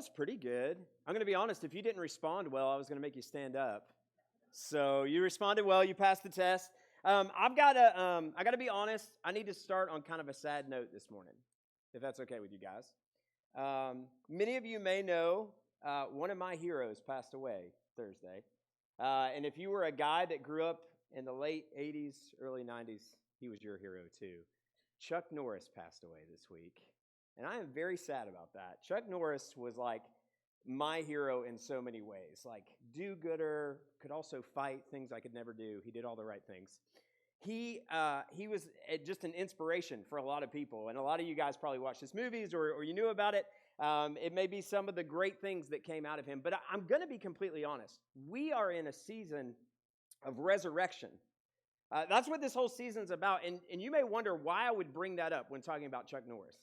was pretty good. I'm going to be honest. If you didn't respond well, I was going to make you stand up. So you responded well. You passed the test. I got to be honest. I need to start on kind of a sad note this morning, if that's okay with you guys. Many of you may know one of my heroes passed away Thursday. And if you were a guy that grew up in the late 80s, early 90s, he was your hero too. Chuck Norris passed away this week. And I am very sad about that. Chuck Norris was like my hero in so many ways. Like do-gooder, could also fight things I could never do. He did all the right things. He was just an inspiration for a lot of people. And a lot of you guys probably watched his movies or you knew about it. It may be some of the great things that came out of him. But I'm going to be completely honest. We are in a season of resurrection. That's what this whole season's about. And you may wonder why I would bring that up when talking about Chuck Norris.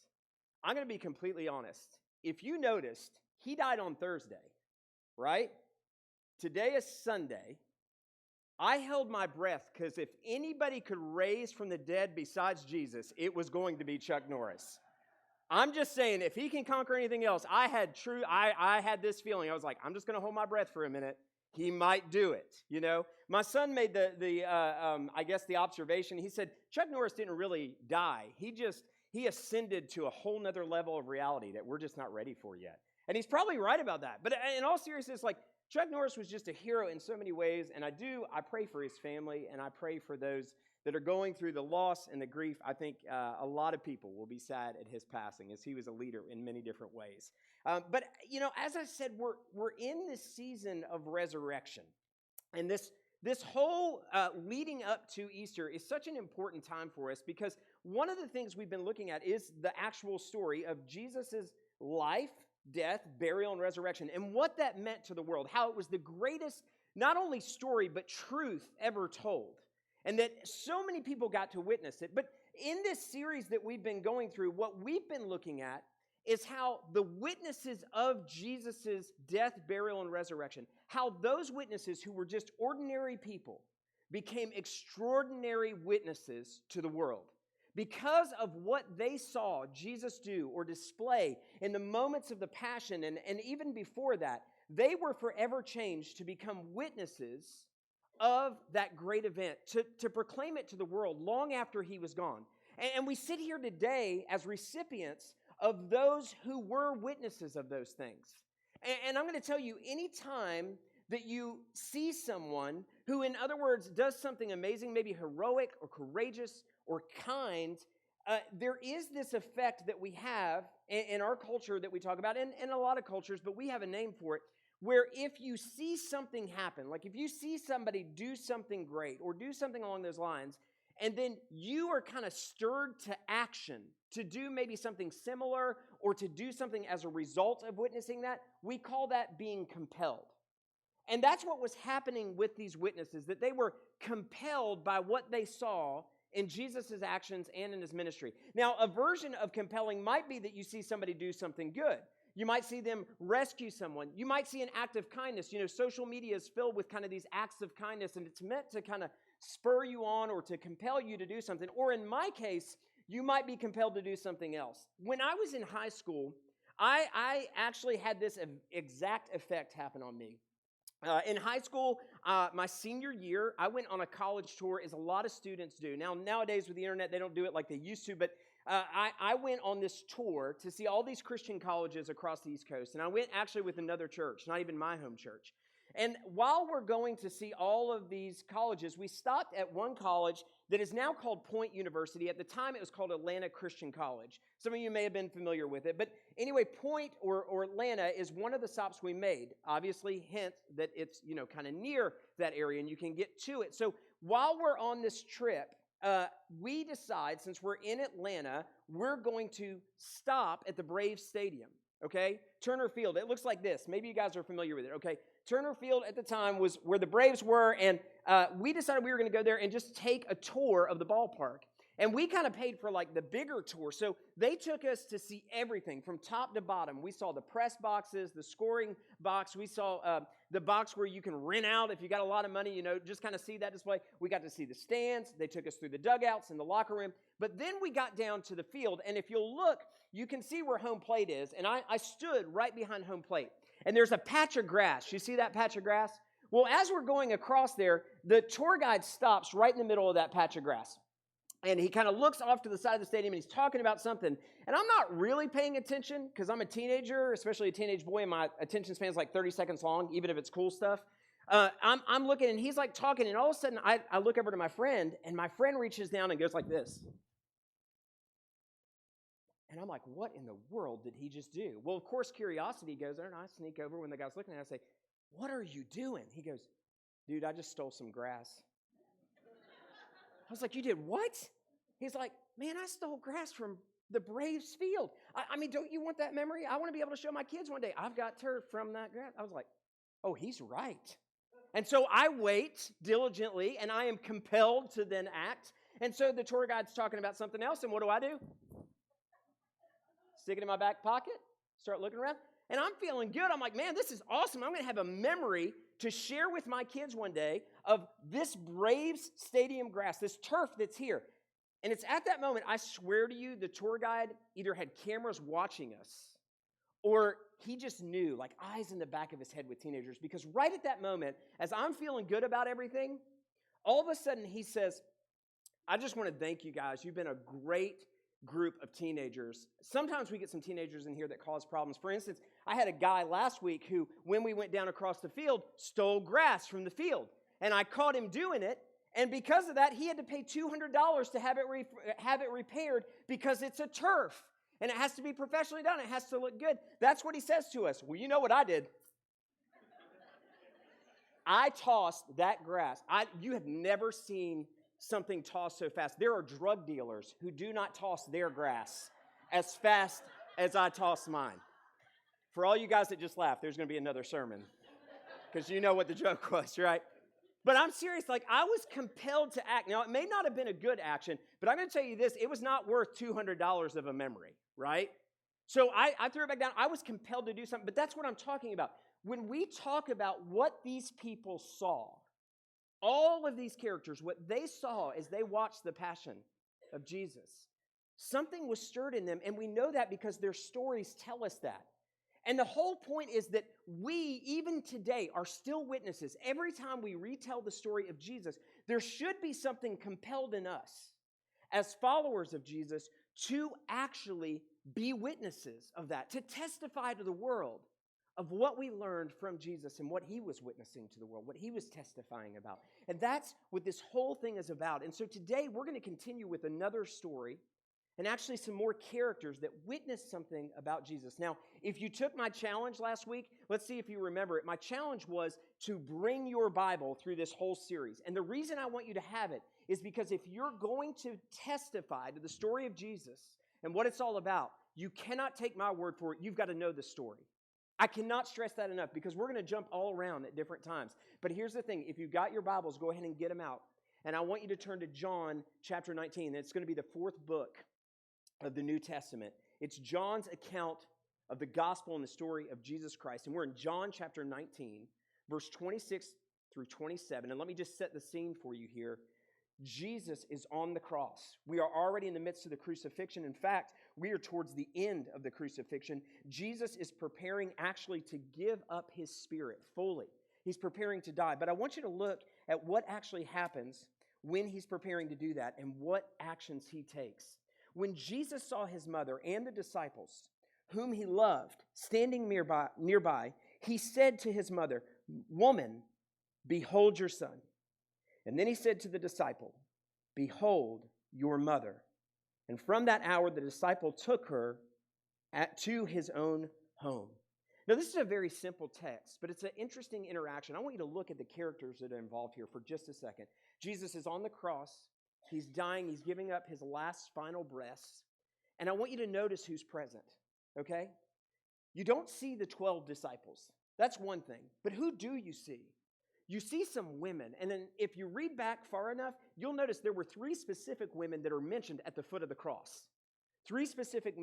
I'm going to be completely honest. If you noticed, he died on Thursday, right? Today is Sunday. I held my breath because if anybody could raise from the dead besides Jesus, it was going to be Chuck Norris. I'm just saying, if he can conquer anything else, I had this feeling. I was like, I'm just going to hold my breath for a minute. He might do it, you know. My son made the observation. He said, Chuck Norris didn't really die. He ascended to a whole nother level of reality that we're just not ready for yet. And he's probably right about that. But in all seriousness, like, Chuck Norris was just a hero in so many ways, and I pray for his family, and I pray for those that are going through the loss and the grief. I think a lot of people will be sad at his passing, as he was a leader in many different ways. But, you know, as I said, we're in this season of resurrection, and this whole leading up to Easter is such an important time for us because one of the things we've been looking at is the actual story of Jesus' life, death, burial, and resurrection, and what that meant to the world, how it was the greatest, not only story, but truth ever told, and that so many people got to witness it. But in this series that we've been going through, what we've been looking at is how the witnesses of Jesus' death, burial, and resurrection, how those witnesses who were just ordinary people became extraordinary witnesses to the world. Because of what they saw Jesus do or display in the moments of the Passion and even before that, they were forever changed to become witnesses of that great event, to proclaim it to the world long after he was gone. And we sit here today as recipients of those who were witnesses of those things. And I'm going to tell you, anytime that you see someone who, in other words, does something amazing, maybe heroic or courageous or kind, there is this effect that we have in our culture that we talk about, and in a lot of cultures, but we have a name for it, where if you see something happen, like if you see somebody do something great or do something along those lines, and then you are kind of stirred to action to do maybe something similar or to do something as a result of witnessing that, we call that being compelled. And that's what was happening with these witnesses, that they were compelled by what they saw in Jesus' actions and in his ministry. Now, a version of compelling might be that you see somebody do something good. You might see them rescue someone. You might see an act of kindness. You know, social media is filled with kind of these acts of kindness, and it's meant to kind of spur you on or to compel you to do something. Or in my case, you might be compelled to do something else. When I was in high school, I actually had this exact effect happen on me. In high school, my senior year, I went on a college tour, as a lot of students do. Nowadays with the internet, they don't do it like they used to, but I went on this tour to see all these Christian colleges across the East Coast, and I went actually with another church, not even my home church. And while we're going to see all of these colleges, we stopped at one college that is now called Point University. At the time, it was called Atlanta Christian College. Some of you may have been familiar with it. But anyway, Point or Atlanta is one of the stops we made. Obviously, hint that it's, you know, kind of near that area and you can get to it. So while we're on this trip, we decide, since we're in Atlanta, we're going to stop at the Braves Stadium. Okay? Turner Field. It looks like this. Maybe you guys are familiar with it. Okay? Turner Field at the time was where the Braves were, and we decided we were going to go there and just take a tour of the ballpark. And we kind of paid for like the bigger tour. So they took us to see everything from top to bottom. We saw the press boxes, the scoring box. We saw the box where you can rent out if you got a lot of money, just kind of see that display. We got to see the stands. They took us through the dugouts and the locker room. But then we got down to the field. And if you'll look, you can see where home plate is. And I stood right behind home plate. And there's a patch of grass. You see that patch of grass? Well, as we're going across there, the tour guide stops right in the middle of that patch of grass. And he kind of looks off to the side of the stadium, and he's talking about something. And I'm not really paying attention because I'm a teenager, especially a teenage boy, and my attention span's like 30 seconds long, even if it's cool stuff. I'm looking, and he's like talking, and all of a sudden, I look over to my friend, and my friend reaches down and goes like this. And I'm like, what in the world did he just do? Well, of course, curiosity goes there, and I sneak over when the guy's looking at it. I say, what are you doing? He goes, dude, I just stole some grass. I was like, you did what? He's like, man, I stole grass from the Braves field. I mean, don't you want that memory? I want to be able to show my kids one day, I've got turf from that grass. I was like, oh, he's right. And so I wait diligently, and I am compelled to then act. And so the tour guide's talking about something else, and what do? Stick it in my back pocket, start looking around. And I'm feeling good. I'm like, man, this is awesome. I'm going to have a memory to share with my kids one day of this Braves stadium grass, this turf that's here. And it's at that moment, I swear to you, the tour guide either had cameras watching us or he just knew, like eyes in the back of his head with teenagers. Because right at that moment, as I'm feeling good about everything, all of a sudden he says, I just want to thank you guys. You've been a great group of teenagers. Sometimes we get some teenagers in here that cause problems. For instance, I had a guy last week who, when we went down across the field, stole grass from the field. And I caught him doing it. And because of that, he had to pay $200 to have it repaired because it's a turf. And it has to be professionally done. It has to look good. That's what he says to us. Well, you know what I did? I tossed that grass. You have never seen something tossed so fast. There are drug dealers who do not toss their grass as fast as I toss mine. For all you guys that just laughed, there's going to be another sermon because you know what the joke was, right? But I'm serious, like I was compelled to act. Now, it may not have been a good action, but I'm going to tell you this, it was not worth $200 of a memory, right? So I threw it back down. I was compelled to do something, but that's what I'm talking about. When we talk about what these people saw, all of these characters, what they saw as they watched the passion of Jesus, something was stirred in them, and we know that because their stories tell us that. And the whole point is that we, even today, are still witnesses. Every time we retell the story of Jesus, there should be something compelled in us as followers of Jesus to actually be witnesses of that, to testify to the world of what we learned from Jesus and what he was witnessing to the world, what he was testifying about. And that's what this whole thing is about. And so today we're going to continue with another story and actually some more characters that witnessed something about Jesus. Now, if you took my challenge last week, let's see if you remember it. My challenge was to bring your Bible through this whole series. And the reason I want you to have it is because if you're going to testify to the story of Jesus and what it's all about, you cannot take my word for it. You've got to know the story. I cannot stress that enough because we're going to jump all around at different times. But here's the thing. If you've got your Bibles, go ahead and get them out. And I want you to turn to John chapter 19. It's going to be the fourth book of the New Testament. It's John's account of the gospel and the story of Jesus Christ. And we're in John chapter 19, verse 26 through 27. And let me just set the scene for you here. Jesus is on the cross. We are already in the midst of the crucifixion. In fact, we are towards the end of the crucifixion. Jesus is preparing actually to give up his spirit fully. He's preparing to die. But I want you to look at what actually happens when he's preparing to do that and what actions he takes. When Jesus saw his mother and the disciples, whom he loved, standing nearby, he said to his mother, "Woman, behold your son." And then he said to the disciple, "Behold your mother." And from that hour, the disciple took her to his own home. Now, this is a very simple text, but it's an interesting interaction. I want you to look at the characters that are involved here for just a second. Jesus is on the cross. He's dying. He's giving up his last final breaths. And I want you to notice who's present, okay? You don't see the 12 disciples. That's one thing. But who do you see? you see some women, and then if you read back far enough, you'll notice there were three specific women that are mentioned at the foot of the cross. Three specific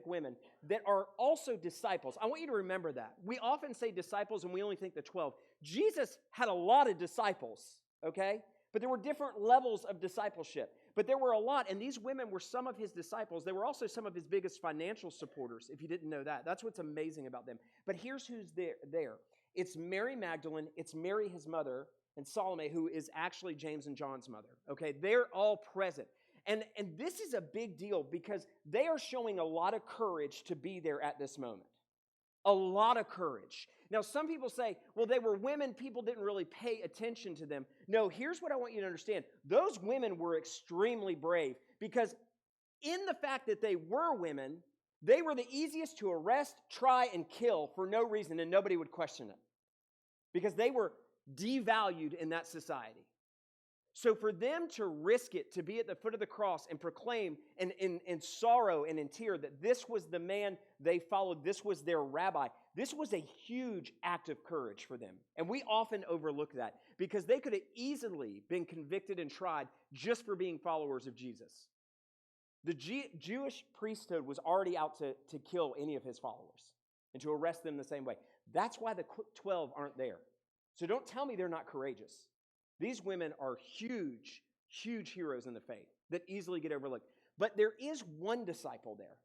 women that are also disciples. I want you to remember that. We often say disciples and we only think the 12. Jesus had a lot of disciples, okay? But there were different levels of discipleship. But there were a lot, and these women were some of his disciples. They were also some of his biggest financial supporters, if you didn't know that. That's what's amazing about them. But here's who's there. It's Mary Magdalene, it's Mary, his mother, and Salome, who is actually James and John's mother, okay? They're all present. And this is a big deal because they are showing a lot of courage to be there at this moment. A lot of courage. Now, some people say, well, they were women. People didn't really pay attention to them. No, here's what I want you to understand. Those women were extremely brave because in the fact that they were women, they were the easiest to arrest, try, and kill for no reason, and nobody would question it because they were devalued in that society. So for them to risk it, to be at the foot of the cross and proclaim in sorrow and in tear that this was the man they followed, this was their rabbi, this was a huge act of courage for them. And we often overlook that because they could have easily been convicted and tried just for being followers of Jesus. The Jewish priesthood was already out to kill any of his followers and to arrest them the same way. That's why the 12 aren't there. So don't tell me they're not courageous. These women are huge, huge heroes in the faith that easily get overlooked. But there is one disciple there.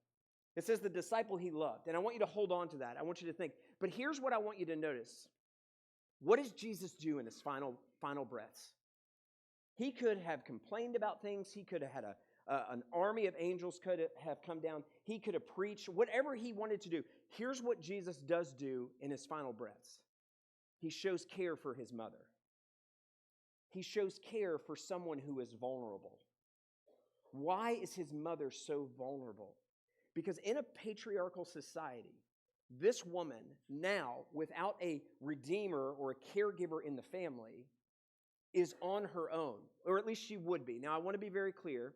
It says the disciple he loved. And I want you to hold on to that. I want you to think. But here's what I want you to notice. What does Jesus do in his final breaths? He could have complained about things. He could have had an army of angels could have come down. He could have preached. Whatever he wanted to do. Here's what Jesus does do in his final breaths. He shows care for his mother. He shows care for someone who is vulnerable. Why is his mother so vulnerable? Because in a patriarchal society, this woman now, without a redeemer or a caregiver in the family, is on her own, or at least she would be. Now, I want to be very clear.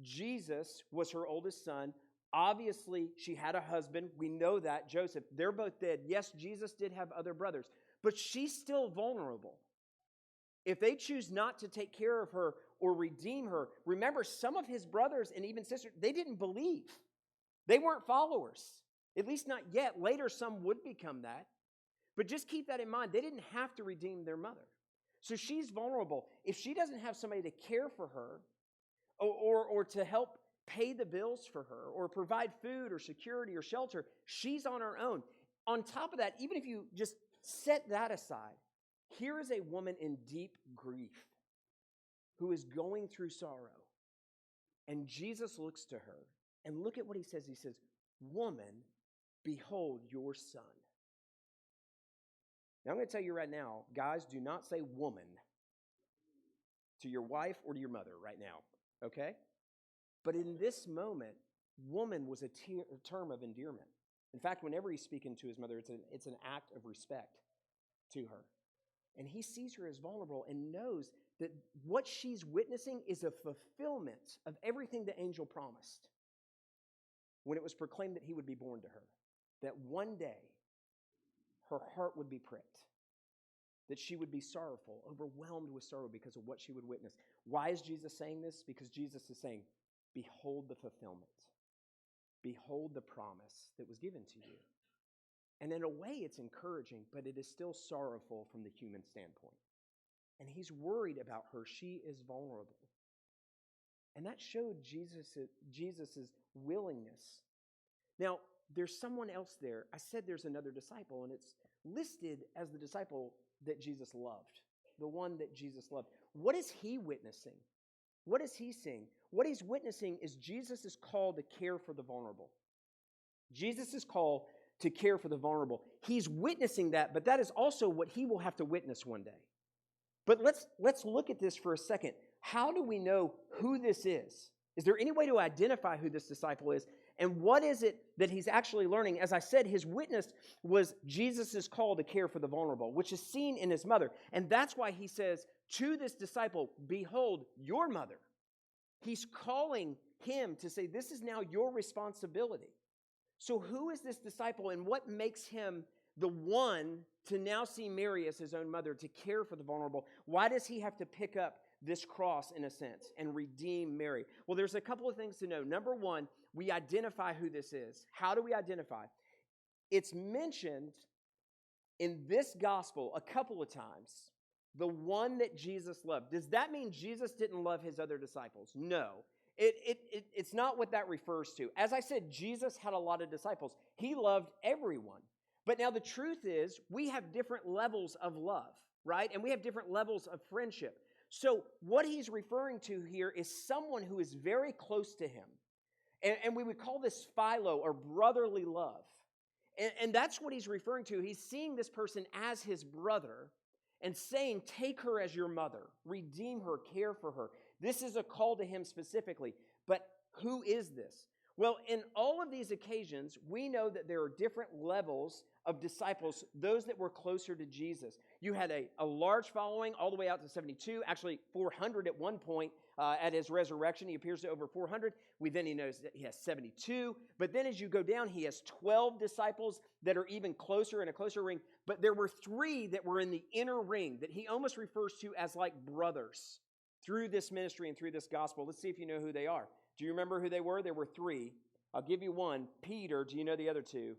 Jesus was her oldest son. Obviously, she had a husband. We know that, Joseph. They're both dead. Yes, Jesus did have other brothers, but she's still vulnerable. If they choose not to take care of her or redeem her, remember some of his brothers and even sisters, they didn't believe. They weren't followers, at least not yet. Later, some would become that. But just keep that in mind. They didn't have to redeem their mother. So she's vulnerable. If she doesn't have somebody to care for her or to help pay the bills for her or provide food or security or shelter, she's on her own. On top of that, even if you just set that aside, here is a woman in deep grief who is going through sorrow. And Jesus looks to her, and look at what he says. He says, "Woman, behold your son." Now, I'm going to tell you right now, guys, do not say woman to your wife or to your mother right now, okay? But in this moment, woman was a term of endearment. In fact, whenever he's speaking to his mother, it's an act of respect to her. And he sees her as vulnerable and knows that what she's witnessing is a fulfillment of everything the angel promised when it was proclaimed that he would be born to her. That one day, her heart would be pricked. That she would be sorrowful, overwhelmed with sorrow because of what she would witness. Why is Jesus saying this? Because Jesus is saying, behold the fulfillment. Behold the promise that was given to you. And in a way, it's encouraging, but it is still sorrowful from the human standpoint. And he's worried about her. She is vulnerable. And that showed Jesus' willingness. Now, there's someone else there. I said there's another disciple, and it's listed as the disciple that Jesus loved, the one that Jesus loved. What is he witnessing? What is he seeing? What he's witnessing is Jesus' call to care for the vulnerable. Jesus' call to care for the vulnerable. He's witnessing that, but that is also what he will have to witness one day. But let's look at this for a second. How do we know who this is? Is there any way to identify who this disciple is? And what is it that he's actually learning? As I said, his witness was Jesus' call to care for the vulnerable, which is seen in his mother. And that's why he says to this disciple, behold your mother. He's calling him to say, this is now your responsibility. So who is this disciple and what makes him the one to now see Mary as his own mother, to care for the vulnerable, why does he have to pick up this cross in a sense and redeem Mary? Well, there's a couple of things to know. Number one, we identify who this is. How do we identify? It's mentioned in this gospel a couple of times, the one that Jesus loved. Does that mean Jesus didn't love his other disciples? No. It's not what that refers to. As I said, Jesus had a lot of disciples. He loved everyone. But now the truth is, we have different levels of love, right? And we have different levels of friendship. So what he's referring to here is someone who is very close to him. And we would call this philo, or brotherly love. And that's what he's referring to. He's seeing this person as his brother and saying, take her as your mother, redeem her, care for her. This is a call to him specifically. But who is this? Well, in all of these occasions, we know that there are different levels of disciples, those that were closer to Jesus. You had a large following all the way out to 72, actually 400 at one point at his resurrection. He appears to over 400. Then he knows that he has 72. But then as you go down, he has 12 disciples that are even closer in a closer ring. But there were 3 that were in the inner ring that he almost refers to as like brothers through this ministry and through this gospel. Let's see if you know who they are. Do you remember who they were? There were 3. I'll give you one. Peter. Do you know the other 2?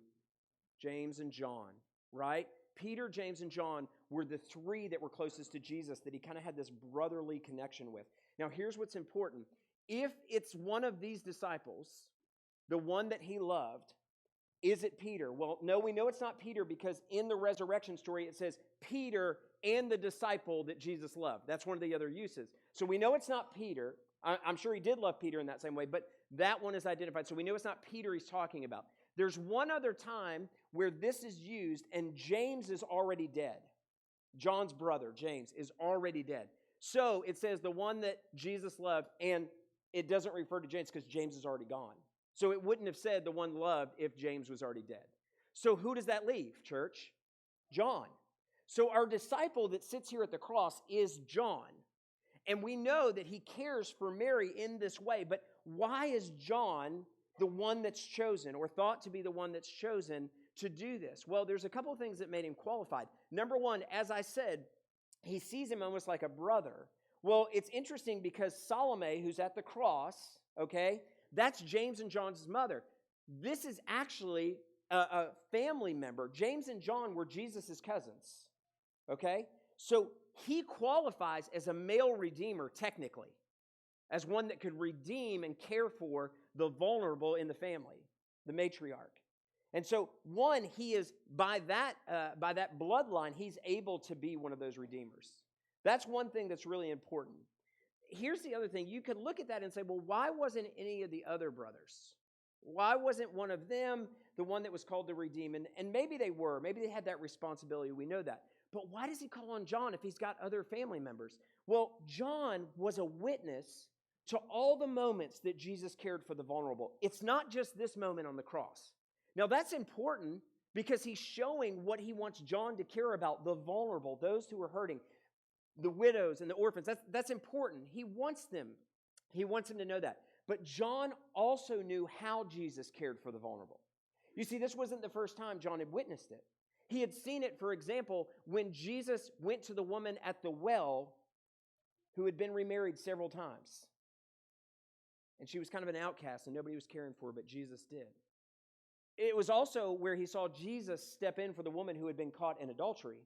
James and John, right? Peter, James, and John were the 3 that were closest to Jesus that he kind of had this brotherly connection with. Now, here's what's important. If it's one of these disciples, the one that he loved, is it Peter? Well, no, we know it's not Peter because in the resurrection story it says Peter and the disciple that Jesus loved. That's one of the other uses. So we know it's not Peter. I'm sure he did love Peter in that same way, but that one is identified. So we know it's not Peter he's talking about. There's one other time where this is used, and James is already dead. John's brother, James, is already dead. So it says the one that Jesus loved, and it doesn't refer to James because James is already gone. So it wouldn't have said the one loved if James was already dead. So who does that leave, church? John. So our disciple that sits here at the cross is John. And we know that he cares for Mary in this way. But why is John the one that's chosen, or thought to be the one that's chosen to do this? Well, there's a couple of things that made him qualified. Number one, as I said, he sees him almost like a brother. Well, it's interesting because Salome, who's at the cross, okay, that's James and John's mother. This is actually a family member. James and John were Jesus' cousins, okay? So he qualifies as a male redeemer, technically, as one that could redeem and care for the vulnerable in the family, the matriarch. And so, one, he is, by that bloodline, he's able to be one of those redeemers. That's one thing that's really important. Here's the other thing. You could look at that and say, well, why wasn't any of the other brothers? Why wasn't one of them the one that was called to redeem? And maybe they were. Maybe they had that responsibility. We know that. But why does he call on John if he's got other family members? Well, John was a witness to all the moments that Jesus cared for the vulnerable. It's not just this moment on the cross. Now, that's important because he's showing what he wants John to care about, the vulnerable, those who are hurting, the widows and the orphans. That's important. He wants them to know that. But John also knew how Jesus cared for the vulnerable. You see, this wasn't the first time John had witnessed it. He had seen it, for example, when Jesus went to the woman at the well who had been remarried several times. And she was kind of an outcast and nobody was caring for her, but Jesus did. It was also where he saw Jesus step in for the woman who had been caught in adultery.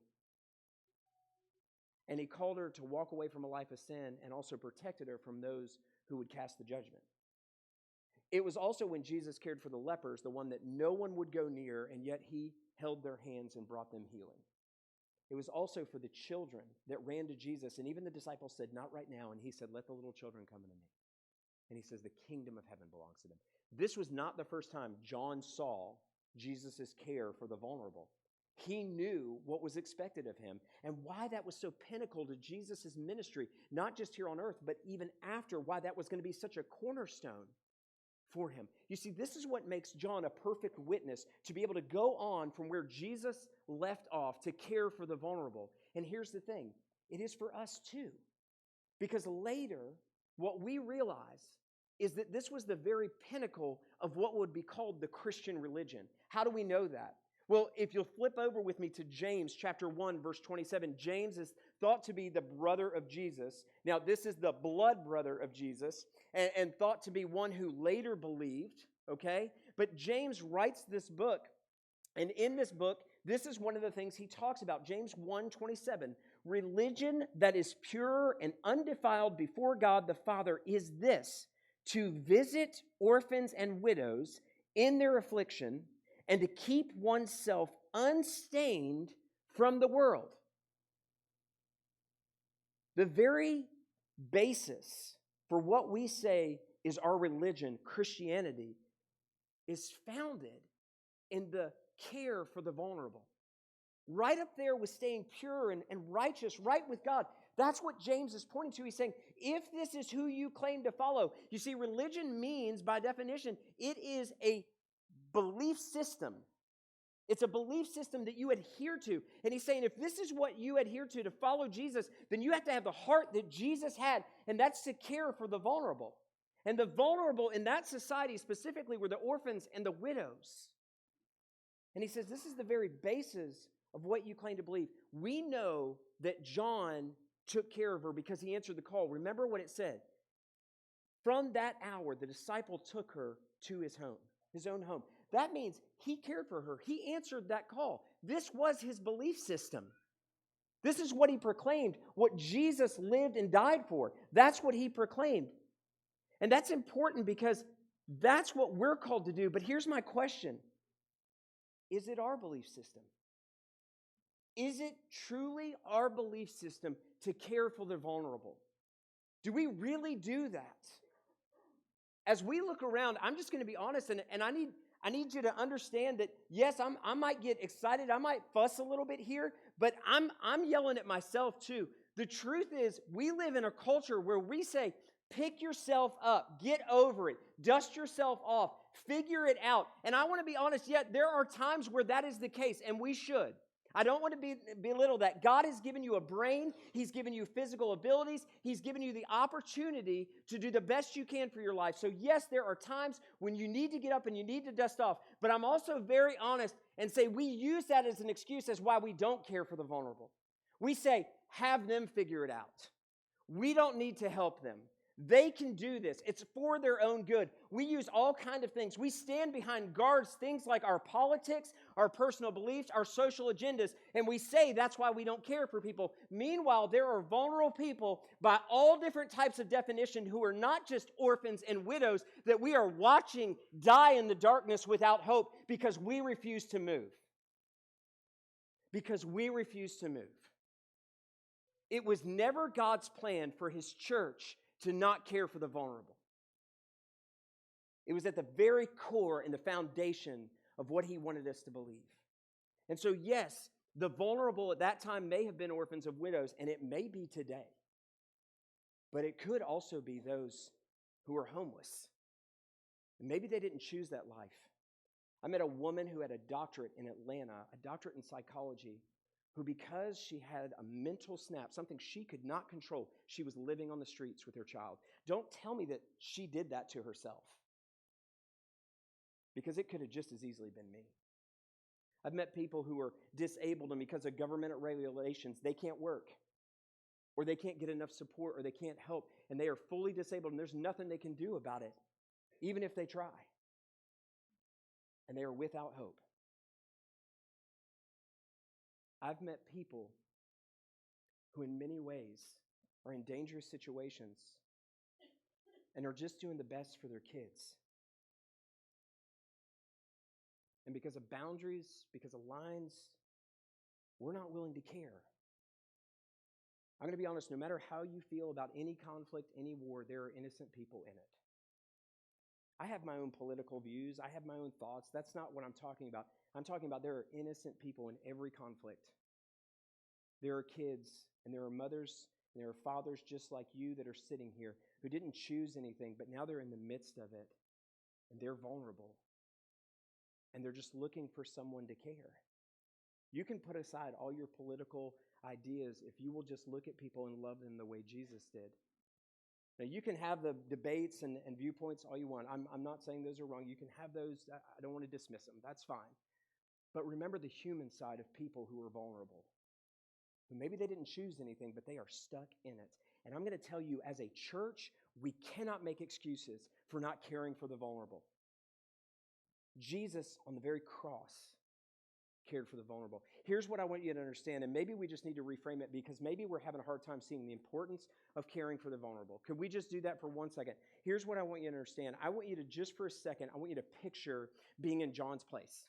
And he called her to walk away from a life of sin and also protected her from those who would cast the judgment. It was also when Jesus cared for the lepers, the one that no one would go near, and yet he held their hands and brought them healing. It was also for the children that ran to Jesus, and even the disciples said, not right now, and he said, let the little children come unto me. And he says, the kingdom of heaven belongs to them. This was not the first time John saw Jesus' care for the vulnerable. He knew what was expected of him and why that was so pinnacle to Jesus' ministry, not just here on earth, but even after, why that was going to be such a cornerstone for him. You see, this is what makes John a perfect witness, to be able to go on from where Jesus left off to care for the vulnerable. And here's the thing, it is for us too. Because later, what we realize is that this was the very pinnacle of what would be called the Christian religion. How do we know that? Well, if you'll flip over with me to James chapter 1, verse 27, James is thought to be the brother of Jesus. Now, this is the blood brother of Jesus, and thought to be one who later believed, okay? But James writes this book, and in this book, this is one of the things he talks about. James 1:27, religion that is pure and undefiled before God the Father is this, to visit orphans and widows in their affliction and to keep oneself unstained from the world. The very basis for what we say is our religion, Christianity, is founded in the care for the vulnerable. Right up there with staying pure and righteous, right with God. That's what James is pointing to. He's saying, if this is who you claim to follow, you see, religion means, by definition, it is a belief system. It's a belief system that you adhere to. And he's saying, if this is what you adhere to follow Jesus, then you have to have the heart that Jesus had, and that's to care for the vulnerable. And the vulnerable in that society specifically were the orphans and the widows. And he says, this is the very basis of what you claim to believe. We know that John took care of her because he answered the call. Remember what it said. From that hour, the disciple took her to his home, his own home. That means he cared for her. He answered that call. This was his belief system. This is what he proclaimed, what Jesus lived and died for. That's what he proclaimed. And that's important because that's what we're called to do. But here's my question. Is it our belief system? Is it truly our belief system to care for the vulnerable? Do we really do that? As we look around, I'm just going to be honest, and I need you to understand that, yes, I might get excited, I might fuss a little bit here, but I'm yelling at myself too. The truth is, we live in a culture where we say, pick yourself up, get over it, dust yourself off, figure it out. And I want to be honest, yet there are times where that is the case, and we should. I don't want to belittle that. God has given you a brain. He's given you physical abilities. He's given you the opportunity to do the best you can for your life. So yes, there are times when you need to get up and you need to dust off. But I'm also very honest and say we use that as an excuse as why we don't care for the vulnerable. We say, have them figure it out. We don't need to help them. They can do this. It's for their own good. We use all kinds of things. We stand behind guards, things like our politics, our personal beliefs, our social agendas, and we say that's why we don't care for people. Meanwhile, there are vulnerable people by all different types of definition who are not just orphans and widows that we are watching die in the darkness without hope because we refuse to move. Because we refuse to move. It was never God's plan for His church to not care for the vulnerable. It was at the very core and the foundation of what He wanted us to believe. And so, yes, the vulnerable at that time may have been orphans of widows, and it may be today. But it could also be those who are homeless. And maybe they didn't choose that life. I met a woman who had a doctorate in Atlanta, a doctorate in psychology, who, because she had a mental snap, something she could not control, she was living on the streets with her child. Don't tell me that she did that to herself, because it could have just as easily been me. I've met people who are disabled, and because of government regulations, they can't work, or they can't get enough support, or they can't help, and they are fully disabled, and there's nothing they can do about it, even if they try. And they are without hope. I've met people who in many ways are in dangerous situations and are just doing the best for their kids. And because of boundaries, because of lines, we're not willing to care. I'm going to be honest, no matter how you feel about any conflict, any war, there are innocent people in it. I have my own political views. I have my own thoughts. That's not what I'm talking about. I'm talking about there are innocent people in every conflict. There are kids, and there are mothers, and there are fathers just like you that are sitting here who didn't choose anything, but now they're in the midst of it, and they're vulnerable, and they're just looking for someone to care. You can put aside all your political ideas if you will just look at people and love them the way Jesus did. Now, you can have the debates and viewpoints all you want. I'm not saying those are wrong. You can have those. I don't want to dismiss them. That's fine. But remember the human side of people who are vulnerable. Maybe they didn't choose anything, but they are stuck in it. And I'm going to tell you, as a church, we cannot make excuses for not caring for the vulnerable. Jesus, on the very cross, cared for the vulnerable. Here's what I want you to understand, and maybe we just need to reframe it because maybe we're having a hard time seeing the importance of caring for the vulnerable. Could we just do that for 1 second? Here's what I want you to understand. I want you to, just for a second, I want you to picture being in John's place.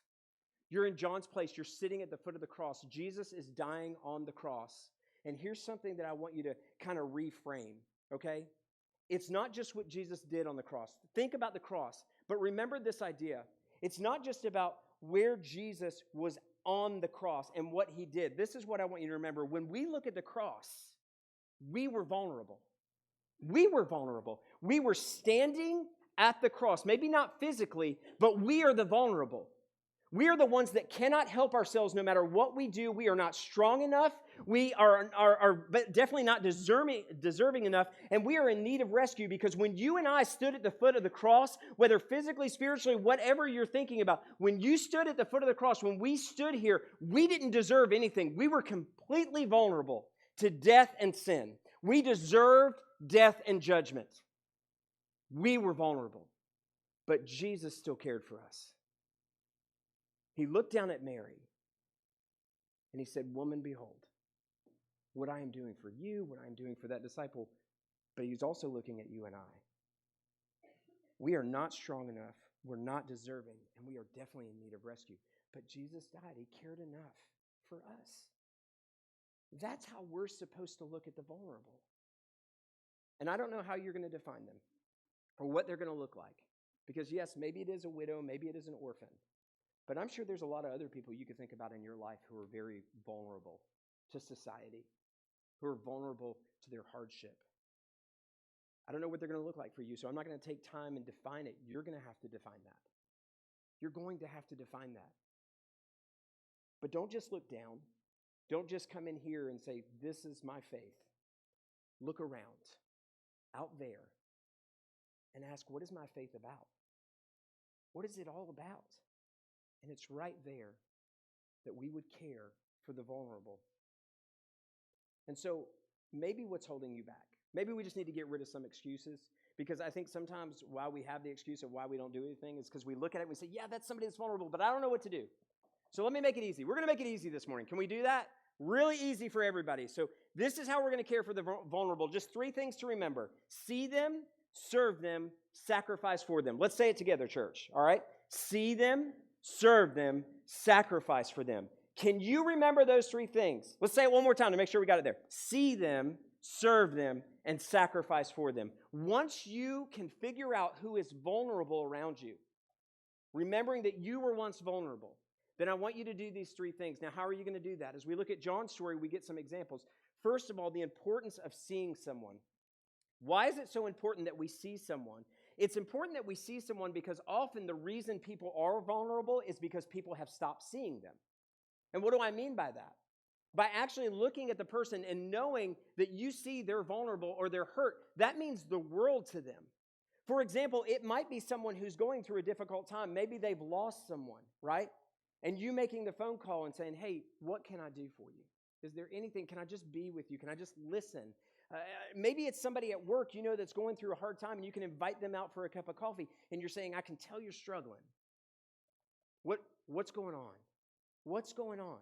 You're in John's place. You're sitting at the foot of the cross. Jesus is dying on the cross. And here's something that I want you to kind of reframe, okay? It's not just what Jesus did on the cross. Think about the cross, but remember this idea. It's not just about where Jesus was on the cross and what he did. This is what I want you to remember. When we look at the cross, we were vulnerable. We were vulnerable. We were standing at the cross. Maybe not physically, but we are the vulnerable. We are the ones that cannot help ourselves no matter what we do. We are not strong enough. We are definitely not deserving enough. And we are in need of rescue because when you and I stood at the foot of the cross, whether physically, spiritually, whatever you're thinking about, when you stood at the foot of the cross, when we stood here, we didn't deserve anything. We were completely vulnerable to death and sin. We deserved death and judgment. We were vulnerable. But Jesus still cared for us. He looked down at Mary and he said, "Woman, behold, what I am doing for you, what I am doing for that disciple." But he's also looking at you and I. We are not strong enough, we're not deserving, and we are definitely in need of rescue. But Jesus died. He cared enough for us. That's how we're supposed to look at the vulnerable. And I don't know how you're going to define them or what they're going to look like. Because yes, maybe it is a widow, maybe it is an orphan. But I'm sure there's a lot of other people you could think about in your life who are very vulnerable to society, who are vulnerable to their hardship. I don't know what they're going to look like for you, so I'm not going to take time and define it. You're going to have to define that. You're going to have to define that. But don't just look down. Don't just come in here and say, "This is my faith." Look around, out there, and ask, what is my faith about? What is it all about? And it's right there that we would care for the vulnerable. And so maybe what's holding you back? Maybe we just need to get rid of some excuses, because I think sometimes why we have the excuse of why we don't do anything is because we look at it and we say, yeah, that's somebody that's vulnerable, but I don't know what to do. So let me make it easy. We're going to make it easy this morning. Can we do that? Really easy for everybody. So this is how we're going to care for the vulnerable. Just 3 things to remember. See them, serve them, sacrifice for them. Let's say it together, church. All right? See them, serve them, sacrifice for them. Can you remember those 3 things? Let's say it one more time to make sure we got it there. See them, serve them, and sacrifice for them. Once you can figure out who is vulnerable around you, remembering that you were once vulnerable, then I want you to do these 3 things. Now, how are you going to do that? As we look at John's story, we get some examples. First of all, the importance of seeing someone. Why is it so important that we see someone? It's important that we see someone because often the reason people are vulnerable is because people have stopped seeing them. And what do I mean by that? By actually looking at the person and knowing that you see they're vulnerable or they're hurt, that means the world to them. For example, it might be someone who's going through a difficult time. Maybe they've lost someone, right? And you making the phone call and saying, "Hey, what can I do for you? Is there anything? Can I just be with you? Can I just listen?" Maybe it's somebody at work you know that's going through a hard time and you can invite them out for a cup of coffee and you're saying, "I can tell you're struggling. What's going on? What's going on?"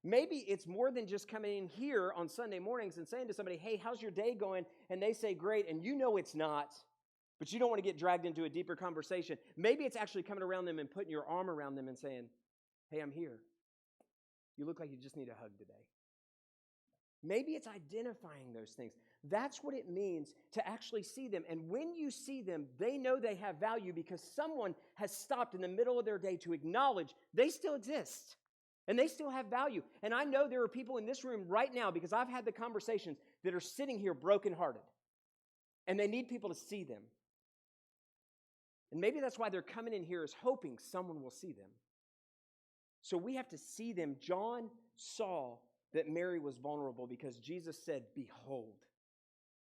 Maybe it's more than just coming in here on Sunday mornings and saying to somebody, "Hey, how's your day going?" And they say, "Great," and you know it's not, but you don't want to get dragged into a deeper conversation. Maybe it's actually coming around them and putting your arm around them and saying, "Hey, I'm here. You look like you just need a hug today." Maybe it's identifying those things. That's what it means to actually see them. And when you see them, they know they have value because someone has stopped in the middle of their day to acknowledge they still exist and they still have value. And I know there are people in this room right now, because I've had the conversations, that are sitting here brokenhearted. And they need people to see them. And maybe that's why they're coming in here, is hoping someone will see them. So we have to see them. John saw that Mary was vulnerable because Jesus said, "Behold."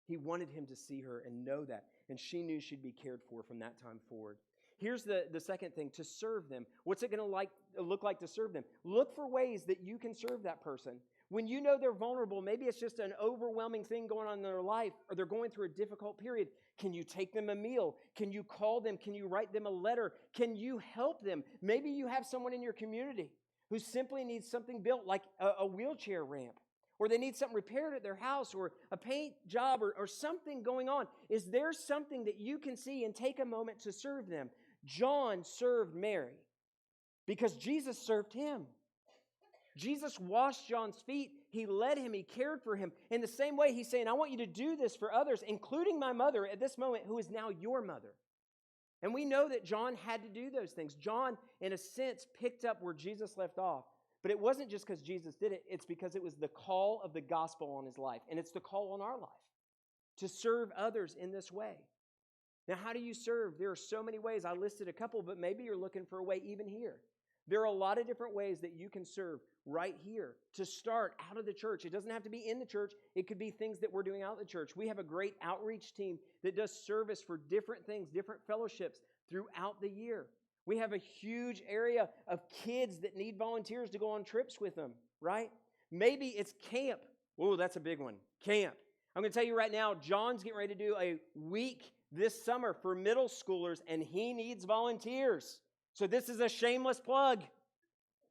He wanted him to see her and know that. And she knew she'd be cared for from that time forward. Here's the second thing, to serve them. What's it going to look like to serve them? Look for ways that you can serve that person. When you know they're vulnerable, maybe it's just an overwhelming thing going on in their life, or they're going through a difficult period. Can you take them a meal? Can you call them? Can you write them a letter? Can you help them? Maybe you have someone in your community who simply needs something built, like a wheelchair ramp, or they need something repaired at their house, or a paint job, or something going on. Is there something that you can see and take a moment to serve them? John served Mary because Jesus served him. Jesus washed John's feet. He led him. He cared for him. In the same way, he's saying, I want you to do this for others, including my mother at this moment, who is now your mother. And we know that John had to do those things. John, in a sense, picked up where Jesus left off. But it wasn't just because Jesus did it. It's because it was the call of the gospel on his life. And it's the call on our life to serve others in this way. Now, how do you serve? There are so many ways. I listed a couple, but maybe you're looking for a way even here. There are a lot of different ways that you can serve right here to start out of the church. It doesn't have to be in the church. It could be things that we're doing out of the church. We have a great outreach team that does service for different things, different fellowships throughout the year. We have a huge area of kids that need volunteers to go on trips with them, right? Maybe it's camp. Oh, that's a big one. Camp. I'm going to tell you right now, John's getting ready to do a week this summer for middle schoolers, and he needs volunteers. So this is a shameless plug.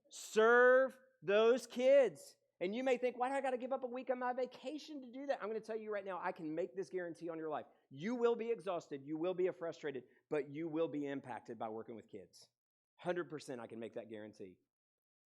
Serve those kids. And you may think, why do I got to give up a week on my vacation to do that? I'm going to tell you right now, I can make this guarantee on your life. You will be exhausted. You will be frustrated, but you will be impacted by working with kids. 100% I can make that guarantee.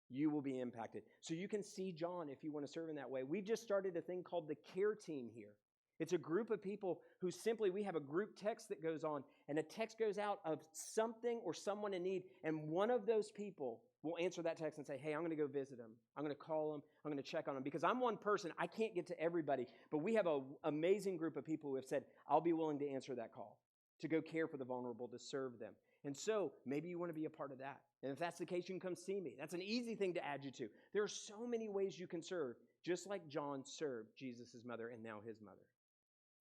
You will be impacted. So you can see John if you want to serve in that way. We've just started a thing called the care team here. It's a group of people who simply, we have a group text that goes on, and a text goes out of something or someone in need, and one of those people will answer that text and say, hey, I'm going to go visit them. I'm going to call them. I'm going to check on them. Because I'm one person, I can't get to everybody, but we have an amazing group of people who have said, I'll be willing to answer that call, to go care for the vulnerable, to serve them. And so maybe you want to be a part of that. And if that's the case, you can come see me. That's an easy thing to add you to. There are so many ways you can serve, just like John served Jesus' mother and now his mother.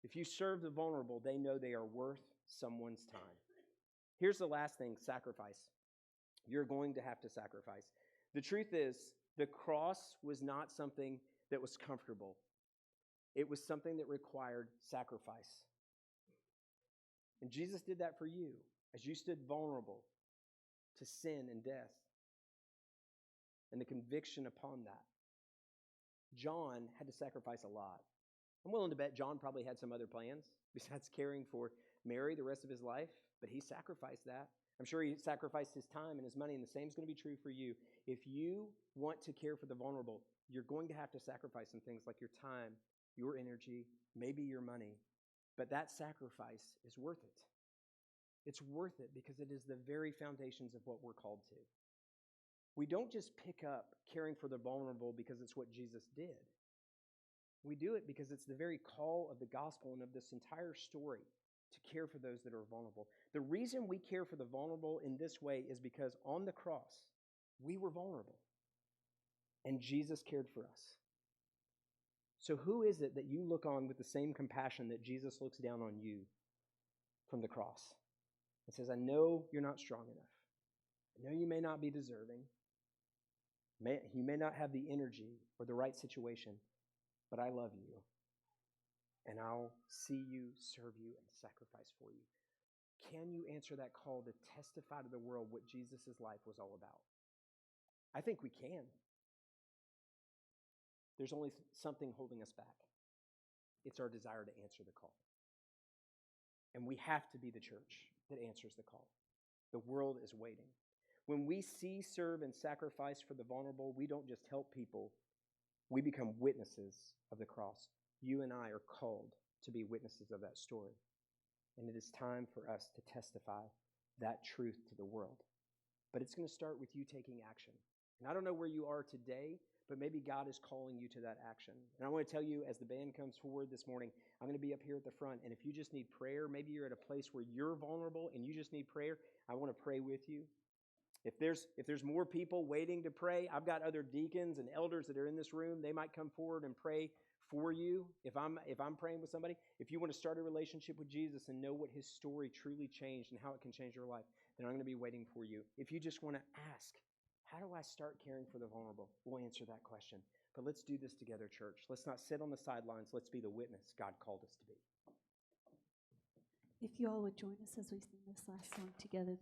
If you serve the vulnerable, they know they are worth someone's time. Here's the last thing, sacrifice. You're going to have to sacrifice. The truth is, the cross was not something that was comfortable. It was something that required sacrifice. And Jesus did that for you as you stood vulnerable to sin and death and the conviction upon that. John had to sacrifice a lot. I'm willing to bet John probably had some other plans besides caring for Mary the rest of his life, but he sacrificed that. I'm sure he sacrificed his time and his money, and the same is going to be true for you. If you want to care for the vulnerable, you're going to have to sacrifice some things like your time, your energy, maybe your money, but that sacrifice is worth it. It's worth it because it is the very foundations of what we're called to. We don't just pick up caring for the vulnerable because it's what Jesus did. We do it because it's the very call of the gospel and of this entire story to care for those that are vulnerable. The reason we care for the vulnerable in this way is because on the cross, we were vulnerable, and Jesus cared for us. So who is it that you look on with the same compassion that Jesus looks down on you from the cross and says, I know you're not strong enough. I know you may not be deserving. You may not have the energy or the right situation, but I love you, and I'll see you, serve you, and sacrifice for you. Can you answer that call to testify to the world what Jesus' life was all about? I think we can. There's only something holding us back. It's our desire to answer the call. And we have to be the church that answers the call. The world is waiting. When we see, serve, and sacrifice for the vulnerable, we don't just help people. We become witnesses of the cross. You and I are called to be witnesses of that story. And it is time for us to testify that truth to the world. But it's going to start with you taking action. And I don't know where you are today, but maybe God is calling you to that action. And I want to tell you, as the band comes forward this morning, I'm going to be up here at the front. And if you just need prayer, maybe you're at a place where you're vulnerable and you just need prayer, I want to pray with you. If there's more people waiting to pray, I've got other deacons and elders that are in this room. They might come forward and pray for you if I'm praying with somebody. If you want to start a relationship with Jesus and know what his story truly changed and how it can change your life, and I'm going to be waiting for you. If you just want to ask, how do I start caring for the vulnerable? We'll answer that question. But let's do this together, church. Let's not sit on the sidelines. Let's be the witness God called us to be. If you all would join us as we sing this last song together.